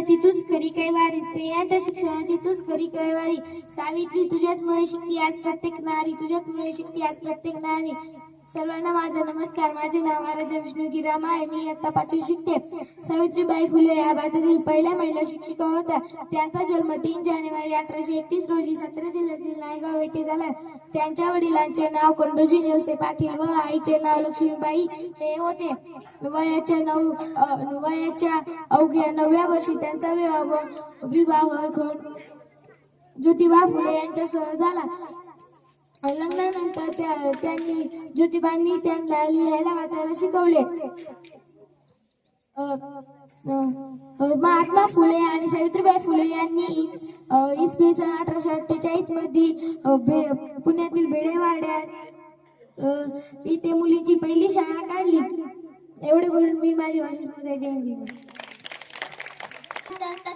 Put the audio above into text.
शिक्षणाची तूच खरी कैवारी, स्त्रियांच्या शिक्षणाची तूच खरी कैवारी. सावित्री तुझ्याचमुळे शिकली आज प्रत्येक नारी, तुझ्याचमुळे शिकली आज प्रत्येक नारी. सर्वांना माझा नमस्कार. माझे नाव आराध्या विष्णू गिरामा आहे. मी इयत्ता 5वी शिकते. सावित्रीबाई फुले या भारतातील पहिल्या महिला शिक्षिका होत्या. त्यांचा जन्म 3 जानेवारी 1831 रोजी सातारा जिल्ह्यातील नायगाव येथे झाला. त्यांच्या वडिलांचे नाव खंडोजी नेवसे पाटील व आईचे नाव लक्ष्मीबाई हे होते. वयाच्या अवघ्या 9व्या वर्षी त्यांचा विवाह ज्योतिबा फुले यांच्यासह झाला. लग्नानंतर त्यांनी ज्योतिबांनी त्यांना लिहायला वाचायला शिकवले. महात्मा फुले आणि सावित्रीबाई फुले यांनी इसवी सन 1848 मध्ये पुण्यातील बेडेवाड्यात इथे मुलींची पहिली शाळा काढली. एवढे बोलून मी माझी भाषण